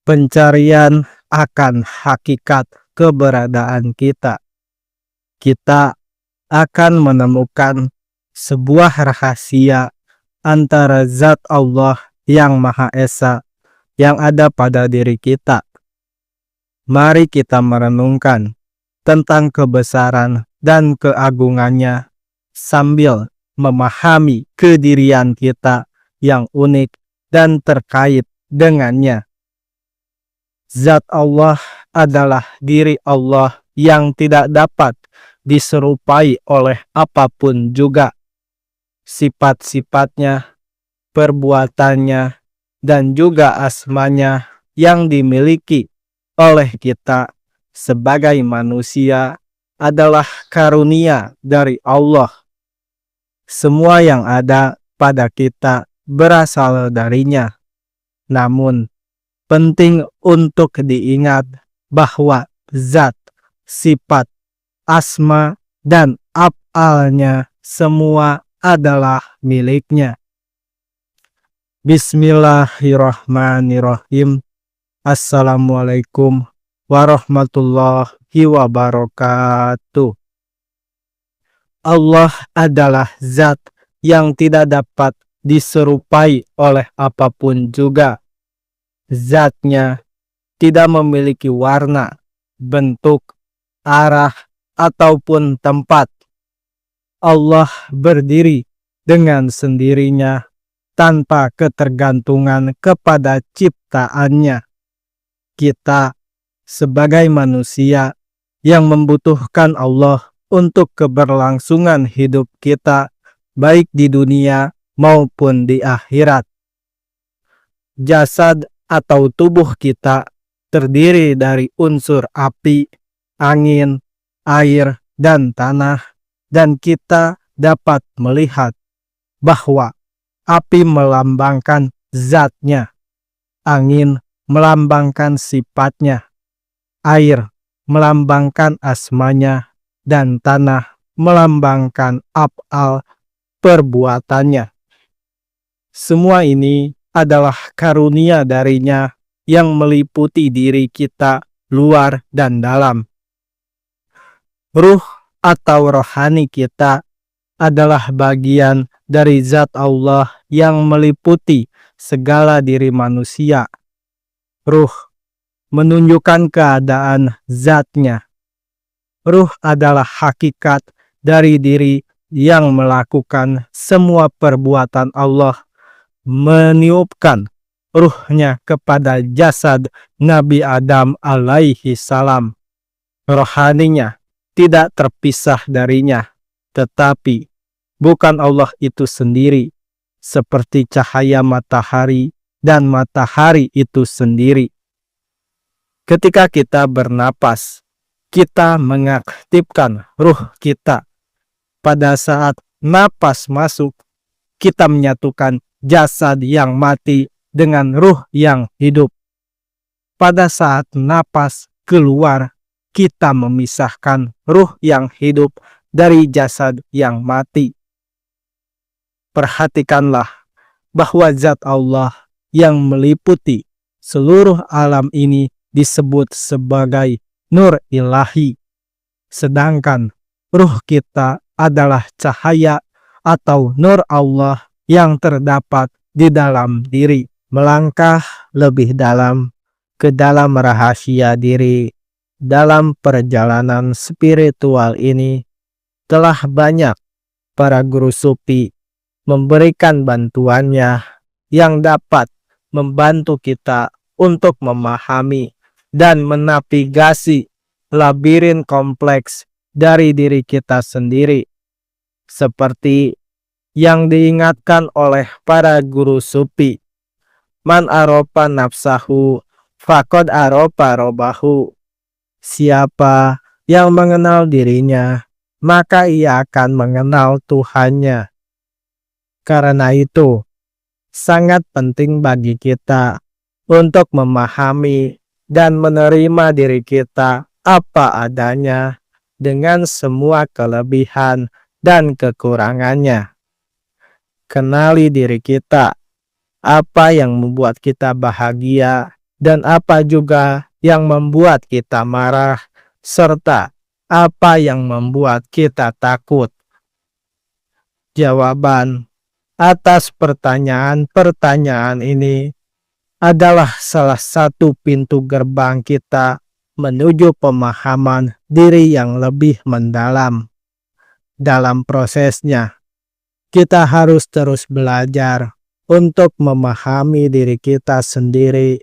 pencarian akan hakikat keberadaan kita. Kita akan menemukan sebuah rahasia antara zat Allah yang Maha Esa yang ada pada diri kita. Mari kita merenungkan tentang kebesaran dan keagungannya sambil memahami kedirian kita yang unik dan terkait dengannya. Zat Allah adalah diri Allah yang tidak dapat diserupai oleh apapun juga. Sifat-sifatnya, perbuatannya, dan juga asmanya yang dimiliki oleh kita sebagai manusia adalah karunia dari Allah. Semua yang ada pada kita berasal darinya. Namun, penting untuk diingat bahwa zat, sifat, asma, dan af'alnya semua adalah miliknya. Bismillahirrahmanirrahim. Assalamualaikum warahmatullahi wabarakatuh. Allah adalah zat yang tidak dapat diserupai oleh apapun juga. Zatnya tidak memiliki warna, bentuk, arah, ataupun tempat. Allah berdiri dengan sendirinya tanpa ketergantungan kepada ciptaannya. Kita sebagai manusia yang membutuhkan Allah untuk keberlangsungan hidup kita, baik di dunia maupun di akhirat. Jasad atau tubuh kita terdiri dari unsur api, angin, air, dan tanah, dan kita dapat melihat bahwa api melambangkan zatnya, angin melambangkan sifatnya, air melambangkan asmanya, dan tanah melambangkan af'al perbuatannya. Semua ini adalah karunia darinya yang meliputi diri kita luar dan dalam. Ruh atau rohani kita adalah bagian dari zat Allah yang meliputi segala diri manusia. Ruh menunjukkan keadaan zatnya. Ruh adalah hakikat dari diri yang melakukan semua perbuatan Allah, meniupkan ruhnya kepada jasad Nabi Adam alaihi salam. Rohaninya tidak terpisah darinya, tetapi bukan Allah itu sendiri, seperti cahaya matahari dan matahari itu sendiri. Ketika kita bernapas, kita mengaktifkan ruh kita. Pada saat napas masuk, kita menyatukan jasad yang mati dengan ruh yang hidup. Pada saat napas keluar, kita memisahkan ruh yang hidup dari jasad yang mati. Perhatikanlah bahwa zat Allah yang meliputi seluruh alam ini disebut sebagai nur ilahi. Sedangkan ruh kita adalah cahaya atau nur Allah yang terdapat di dalam diri. Melangkah lebih dalam ke dalam rahasia diri dalam perjalanan spiritual ini, telah banyak para guru sufi memberikan bantuannya yang dapat membantu kita untuk memahami dan menavigasi labirin kompleks dari diri kita sendiri, seperti yang diingatkan oleh para guru sufi. Man arofa nafsahu faqad arofa robahu. Siapa yang mengenal dirinya, maka ia akan mengenal Tuhannya. Karena itu, sangat penting bagi kita untuk memahami dan menerima diri kita apa adanya dengan semua kelebihan dan kekurangannya. Kenali diri kita, apa yang membuat kita bahagia dan apa juga yang membuat kita marah, serta apa yang membuat kita takut. Jawaban atas pertanyaan-pertanyaan ini adalah salah satu pintu gerbang kita menuju pemahaman diri yang lebih mendalam. Dalam prosesnya, kita harus terus belajar untuk memahami diri kita sendiri,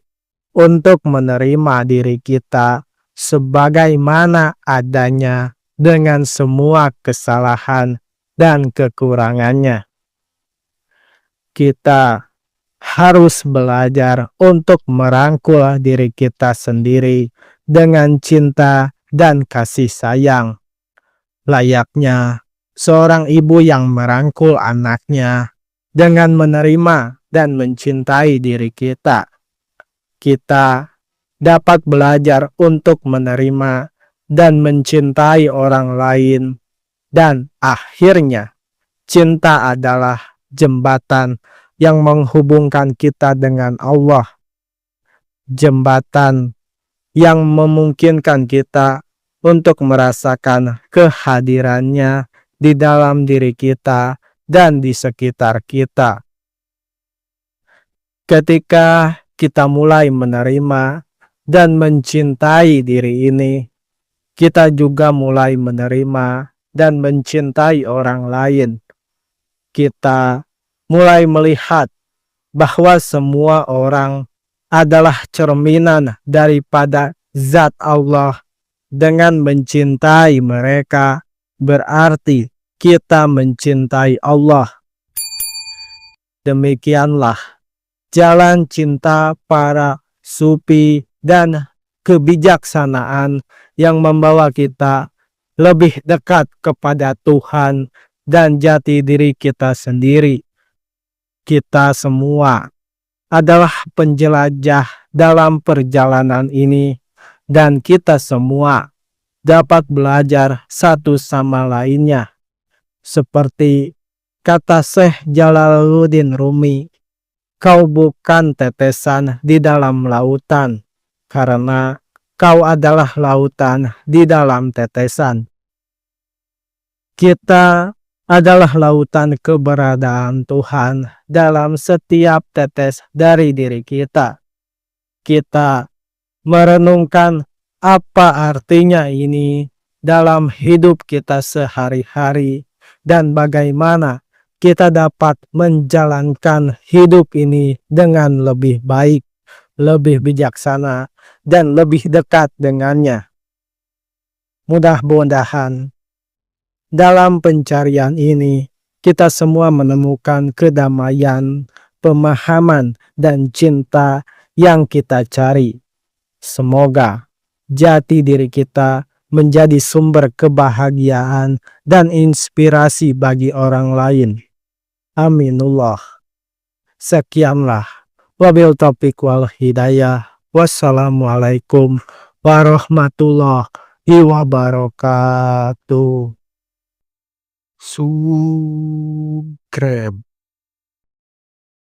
untuk menerima diri kita sebagaimana adanya dengan semua kesalahan dan kekurangannya. Kita harus belajar untuk merangkul diri kita sendiri dengan cinta dan kasih sayang, layaknya seorang ibu yang merangkul anaknya dengan menerima dan mencintai diri kita. Kita dapat belajar untuk menerima dan mencintai orang lain, dan akhirnya cinta adalah jembatan yang menghubungkan kita dengan Allah. Jembatan yang memungkinkan kita untuk merasakan kehadirannya di dalam diri kita dan di sekitar kita. Ketika kita mulai menerima dan mencintai diri ini, kita juga mulai menerima dan mencintai orang lain. Kita mulai melihat bahwa semua orang adalah cerminan daripada zat Allah. Dengan mencintai mereka, berarti kita mencintai Allah. Demikianlah jalan cinta para sufi dan kebijaksanaan yang membawa kita lebih dekat kepada Tuhan dan jati diri kita sendiri. Kita semua adalah penjelajah dalam perjalanan ini, dan kita semua dapat belajar satu sama lainnya. Seperti kata Syekh Jalaluddin Rumi, kau bukan tetesan di dalam lautan, karena kau adalah lautan di dalam tetesan. Kita adalah lautan keberadaan Tuhan dalam setiap tetes dari diri kita. Kita merenungkan apa artinya ini dalam hidup kita sehari-hari dan bagaimana kita dapat menjalankan hidup ini dengan lebih baik, lebih bijaksana, dan lebih dekat dengannya. Mudah-mudahan dalam pencarian ini kita semua menemukan kedamaian, pemahaman, dan cinta yang kita cari. Semoga jati diri kita menjadi sumber kebahagiaan dan inspirasi bagi orang lain. Aminullah. Sekianlah. Wabil taufiq wal hidayah. Wassalamualaikum warahmatullahi wabarakatuh. Subscribe.